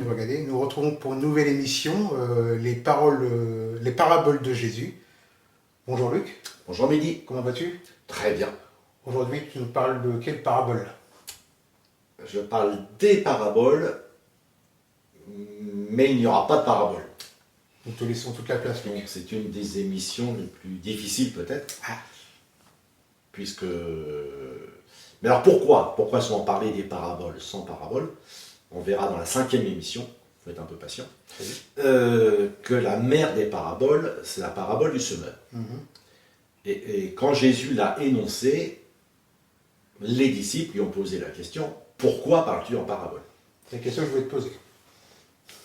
Bourgadet. Nous retrouvons pour une nouvelle émission les paraboles de Jésus. Bonjour Luc. Bonjour Mehdi. Comment vas-tu? Très bien. Aujourd'hui, tu nous parles de quelle parabole? Je parle des paraboles, mais il n'y aura pas de parabole. Nous te laissons toute la place, Donc Luc. c'est une des émissions les plus difficiles peut-être. Ah. Puisque... Mais alors pourquoi sont parler des paraboles sans parabole? On verra dans la 5e émission, il faut être un peu patient, que la mère des paraboles, c'est la parabole du semeur. Et quand Jésus l'a énoncé, les disciples lui ont posé la question, pourquoi parles-tu en parabole? C'est la question que je voulais te poser.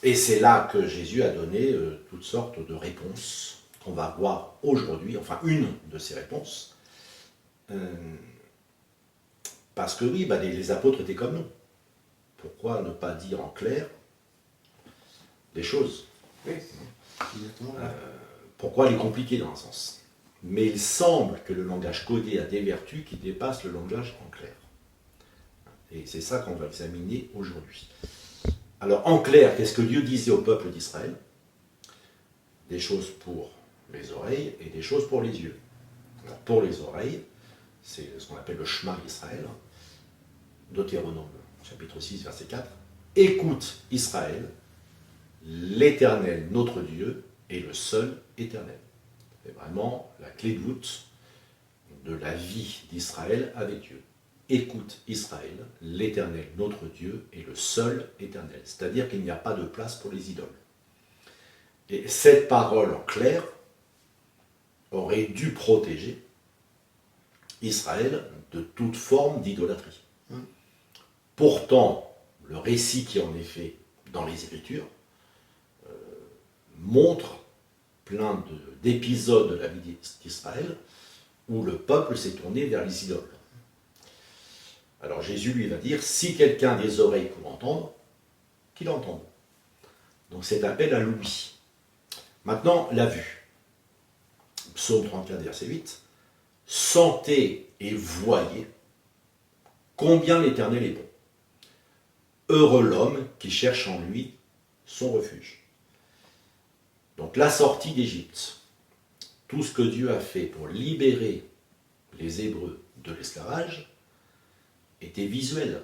Et c'est là que Jésus a donné toutes sortes de réponses qu'on va voir aujourd'hui, enfin une de ces réponses. Parce que oui, les apôtres étaient comme nous. Pourquoi ne pas dire en clair les choses? Oui, exactement. Pourquoi les compliquer dans un sens? Mais il semble que le langage codé a des vertus qui dépassent le langage en clair. Et c'est ça qu'on va examiner aujourd'hui. Alors en clair, qu'est-ce que Dieu disait au peuple d'Israël? Des choses pour les oreilles et des choses pour les yeux. Alors pour les oreilles, c'est ce qu'on appelle le Shema Israël, Deutéronome chapitre 6 verset 4. Écoute Israël, l'Éternel notre Dieu est le seul éternel. C'est vraiment la clé de voûte de la vie d'Israël avec Dieu. Écoute Israël, l'Éternel notre Dieu est le seul éternel. C'est-à-dire qu'il n'y a pas de place pour les idoles. Et cette parole en clair aurait dû protéger Israël de toute forme d'idolâtrie. Pourtant, le récit qui en est fait dans les Écritures montre plein d'épisodes de la vie d'Israël où le peuple s'est tourné vers les idoles. Alors Jésus lui va dire, si quelqu'un a des oreilles pour entendre, qu'il entende. Donc cet appel à l'ouïe. Maintenant, la vue. Psaume 34, verset 8. Sentez et voyez combien l'Éternel est bon. Heureux l'homme qui cherche en lui son refuge. Donc la sortie d'Égypte, tout ce que Dieu a fait pour libérer les Hébreux de l'esclavage, était visuel.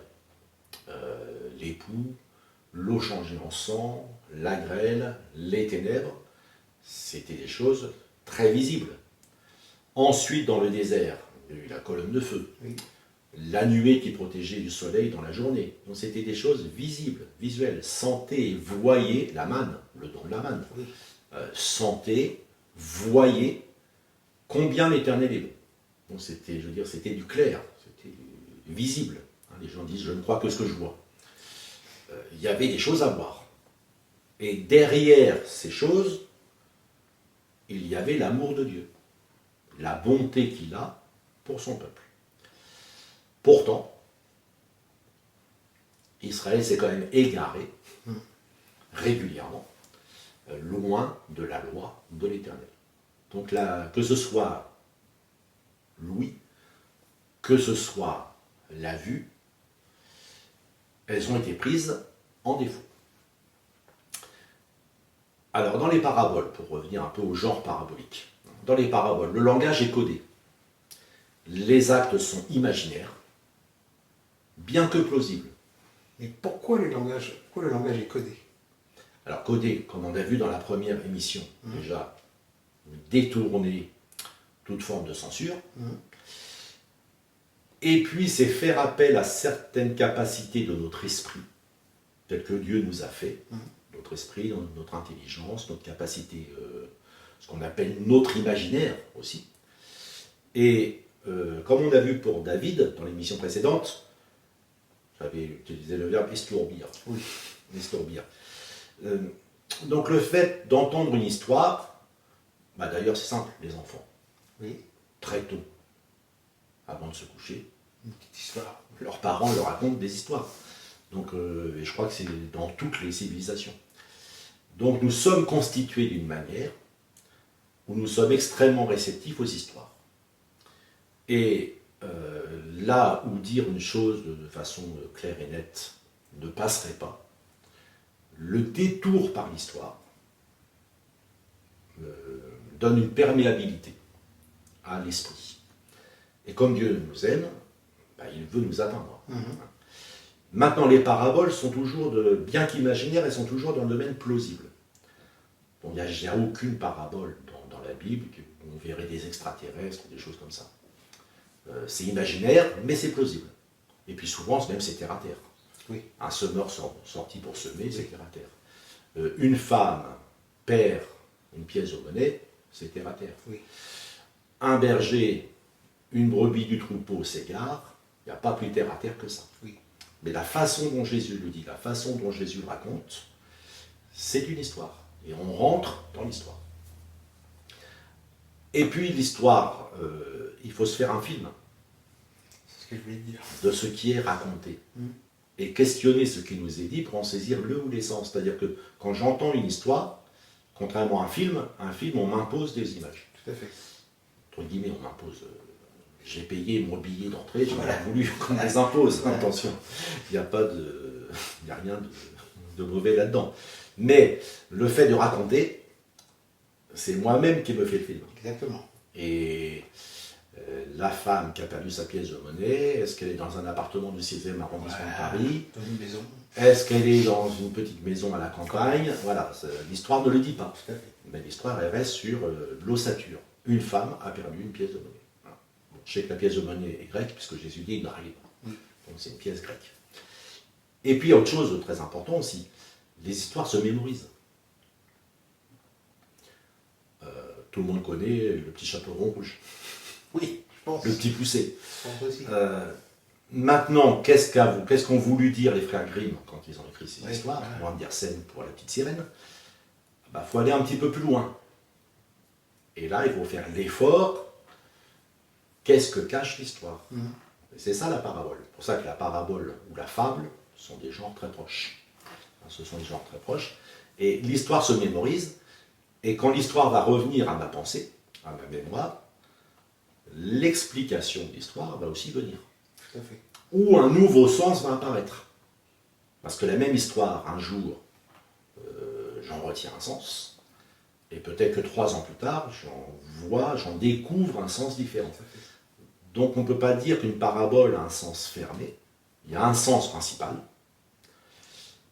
L'époux, l'eau changée en sang, la grêle, les ténèbres, c'était des choses très visibles. Ensuite, dans le désert, il y a eu la colonne de feu, la nuée qui protégeait du soleil dans la journée. Donc c'était des choses visibles, visuelles. Sentez et voyez la manne, le don de la manne. Sentez, voyez combien l'Éternel est bon. Donc c'était, je veux dire, c'était du clair, c'était visible. Les gens disent, je ne crois que ce que je vois. Il y avait des choses à voir. Et derrière ces choses, il y avait l'amour de Dieu, la bonté qu'il a pour son peuple. Pourtant, Israël s'est quand même égaré régulièrement, loin de la loi de l'Éternel. Donc là, que ce soit l'ouïe, que ce soit la vue, elles ont été prises en défaut. Alors, dans les paraboles, pour revenir un peu au genre parabolique, dans les paraboles, le langage est codé. Les actes sont imaginaires, bien que plausibles. Mais pourquoi le langage est codé? Alors, codé, comme on a vu dans la première émission, déjà, détourner toute forme de censure. Et puis, c'est faire appel à certaines capacités de notre esprit, telles que Dieu nous a fait, notre esprit, notre intelligence, notre capacité, ce qu'on appelle notre imaginaire aussi. Et comme on a vu pour David dans l'émission précédente, j'avais utilisé le verbe estourbir. Oui. Estourbir. Donc le fait d'entendre une histoire, d'ailleurs c'est simple, les enfants, très tôt, avant de se coucher, une petite histoire. Leurs parents leur racontent des histoires. Donc, et je crois que c'est dans toutes les civilisations. Donc nous sommes constitués d'une manière où nous sommes extrêmement réceptifs aux histoires. Et là où dire une chose de façon claire et nette ne passerait pas, le détour par l'histoire donne une perméabilité à l'esprit. Et comme Dieu nous aime, il veut nous atteindre. Maintenant, les paraboles sont toujours, bien qu'imaginaires, elles sont toujours dans le domaine plausible. Bon, il n'y a aucune parabole dans la Bible où on verrait des extraterrestres ou des choses comme ça. C'est imaginaire, mais c'est plausible. Et puis souvent, même c'est terre à terre. Oui. Un semeur sorti pour semer, c'est terre à terre. Une femme perd une pièce de monnaie, c'est terre à terre. Oui. Un berger, une brebis du troupeau s'égare, il n'y a pas plus terre à terre que ça. Oui. Mais la façon dont Jésus le dit, la façon dont Jésus le raconte, c'est une histoire. Et on rentre dans l'histoire. Et puis l'histoire, il faut se faire un film. C'est ce que je voulais dire. De ce qui est raconté. Et questionner ce qui nous est dit pour en saisir le ou les sens. C'est-à-dire que quand j'entends une histoire, contrairement à un film, on m'impose des images. Tout à fait. Entre guillemets, on m'impose. J'ai payé mon billet d'entrée, j'ai pas voulu qu'on me les impose. Attention, il n'y a rien de mauvais là-dedans. Mais le fait de raconter, c'est moi-même qui me fais le film. Exactement. Et la femme qui a perdu sa pièce de monnaie, est-ce qu'elle est dans un appartement du 6e arrondissement de Paris? Dans une maison. Est-ce qu'elle est dans une petite maison à la campagne? Voilà, l'histoire ne le dit pas. Tout à fait. Mais l'histoire, elle reste sur l'ossature. Une femme a perdu une pièce de monnaie. Voilà. Bon, je sais que la pièce de monnaie est grecque, puisque Jésus dit une arrive. Donc c'est une pièce grecque. Et puis, autre chose de très important aussi, les histoires se mémorisent. Tout le monde connaît le petit chaperon rouge. Oui, je pense. Le petit poussé. Je pense aussi. Maintenant, qu'est-ce qu'ont voulu dire les frères Grimm quand ils ont écrit ces histoires? On va me dire scène pour la petite sirène. Faut aller un petit peu plus loin. Et là, il faut faire l'effort. Qu'est-ce que cache l'histoire? C'est ça la parabole. C'est pour ça que la parabole ou la fable sont des genres très proches. Ce sont des genres très proches. Et l'histoire se mémorise. Et quand l'histoire va revenir à ma pensée, à ma mémoire, l'explication de l'histoire va aussi venir. Tout à fait. Ou un nouveau sens va apparaître. Parce que la même histoire, un jour, j'en retiens un sens, et peut-être que 3 ans plus tard, j'en découvre un sens différent. Donc on ne peut pas dire qu'une parabole a un sens fermé. Il y a un sens principal,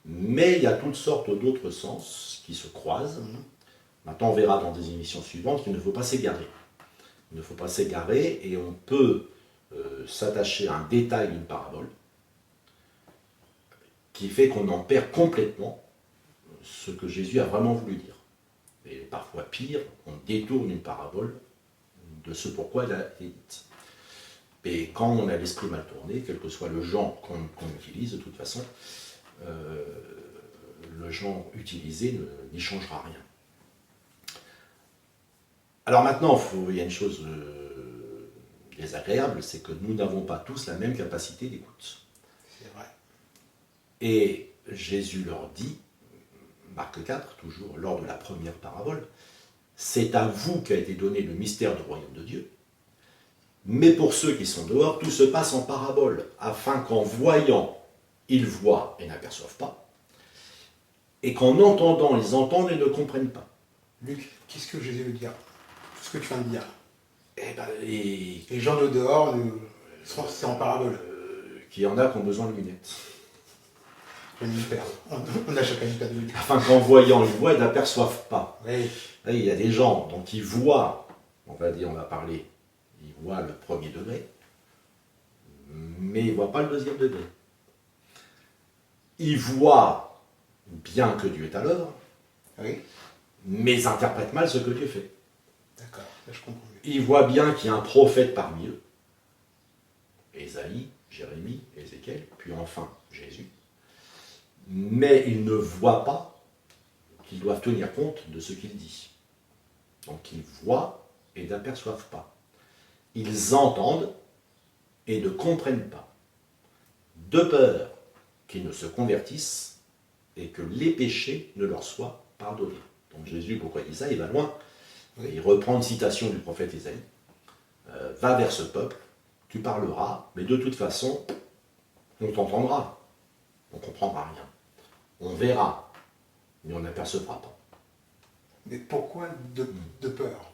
mais il y a toutes sortes d'autres sens qui se croisent. Maintenant, on verra dans des émissions suivantes qu'il ne faut pas s'égarer. Il ne faut pas s'égarer, et on peut s'attacher à un détail d'une parabole qui fait qu'on en perd complètement ce que Jésus a vraiment voulu dire. Et parfois pire, on détourne une parabole de ce pourquoi elle a été dite. Et quand on a l'esprit mal tourné, quel que soit le genre qu'on utilise, de toute façon, le genre utilisé n'y changera rien. Alors maintenant, il y a une chose désagréable, c'est que nous n'avons pas tous la même capacité d'écoute. C'est vrai. Et Jésus leur dit, Marc 4, toujours lors de la première parabole, c'est à vous qu'a été donné le mystère du royaume de Dieu, mais pour ceux qui sont dehors, tout se passe en parabole, afin qu'en voyant, ils voient et n'aperçoivent pas, et qu'en entendant, ils entendent et ne comprennent pas. Luc, qu'est-ce que Jésus veut dire? Tout ce que tu viens de dire. Et Les gens de dehors, c'est en parabole. qu'il y en a qui ont besoin de lunettes. J'en ai une paire. On a chacun une paire de lunettes. Afin qu'en voyant, ils voient et n'aperçoivent pas. Oui. Il y a des gens dont ils voient, on va parler, ils voient le premier degré, mais ils ne voient pas le deuxième degré. Ils voient bien que Dieu est à l'œuvre, Oui. mais ils interprètent mal ce que Dieu fait. D'accord, là je comprends mieux. Ils voient bien qu'il y a un prophète parmi eux, Ésaïe, Jérémie, Ézéchiel, puis enfin Jésus, mais ils ne voient pas qu'ils doivent tenir compte de ce qu'il dit. Donc ils voient et n'aperçoivent pas. Ils entendent et ne comprennent pas. De peur qu'ils ne se convertissent et que les péchés ne leur soient pardonnés. Donc Jésus, pourquoi il dit ça? Il va loin. Oui. Il reprend une citation du prophète Ésaïe. Va vers ce peuple, tu parleras, mais de toute façon, on t'entendra. On ne comprendra rien. On verra, mais on n'apercevra pas. Mais pourquoi de peur?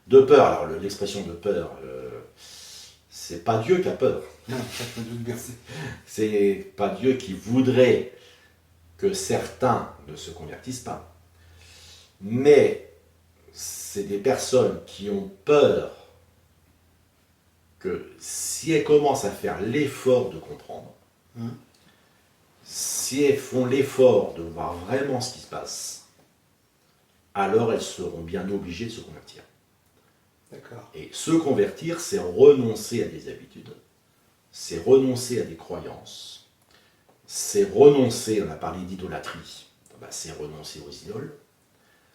De peur, alors l'expression de peur, c'est pas Dieu qui a peur. Non, ça je me doute bien. C'est pas Dieu qui voudrait que certains ne se convertissent pas. Mais c'est des personnes qui ont peur que si elles commencent à faire l'effort de comprendre, si elles font l'effort de voir vraiment ce qui se passe, alors elles seront bien obligées de se convertir. D'accord. Et se convertir, c'est renoncer à des habitudes, c'est renoncer à des croyances, c'est renoncer, on a parlé d'idolâtrie, c'est renoncer aux idoles,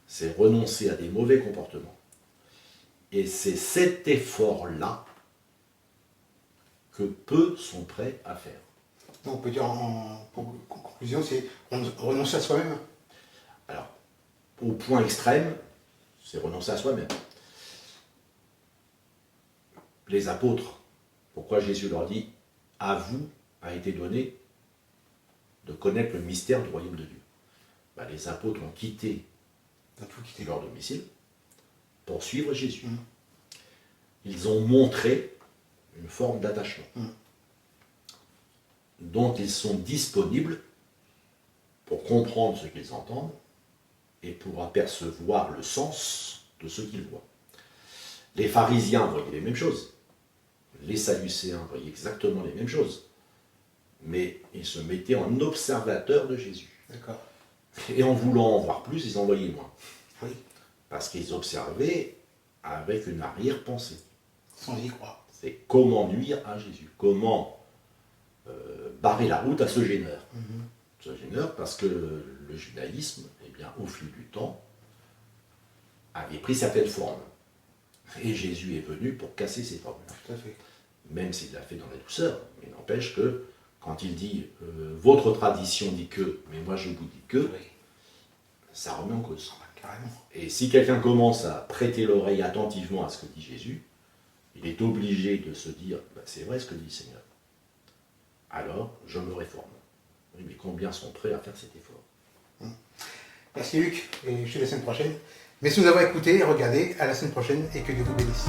c'est renoncer à des mauvais comportements. Et c'est cet effort-là que peu sont prêts à faire. Donc on peut dire pour conclusion, c'est renoncer à soi-même. Alors, au point extrême, c'est renoncer à soi-même. Les apôtres, pourquoi Jésus leur dit « À vous a été donné de connaître le mystère du royaume de Dieu ». Les apôtres ont quitté leur domicile pour suivre Jésus. Ils ont montré une forme d'attachement dont ils sont disponibles pour comprendre ce qu'ils entendent et pour apercevoir le sens de ce qu'ils voient. Les pharisiens voyaient les mêmes choses. Les sadducéens voyaient exactement les mêmes choses. Mais ils se mettaient en observateurs de Jésus. D'accord. Et en voulant en voir plus, ils en voyaient moins. Oui. Parce qu'ils observaient avec une arrière-pensée. Sans y croire. C'est comment nuire à Jésus. Comment barrer la route à ce gêneur. Ce gêneur parce que le judaïsme, au fil du temps, avait pris certaines formes. Et Jésus est venu pour casser ces formes-là. Tout à fait. Même s'il l'a fait dans la douceur. Mais n'empêche que, quand il dit « votre tradition dit que, mais moi je vous dis que Oui. », ça remet en cause. Carrément. Et si quelqu'un commence à prêter l'oreille attentivement à ce que dit Jésus, il est obligé de se dire « c'est vrai ce que dit le Seigneur. Alors, je me réforme. » Oui, mais combien sont prêts à faire cet effort? Merci Luc, et je te dis à la semaine prochaine. Merci de nous avoir écoutés et regardés. À la semaine prochaine et que Dieu vous bénisse.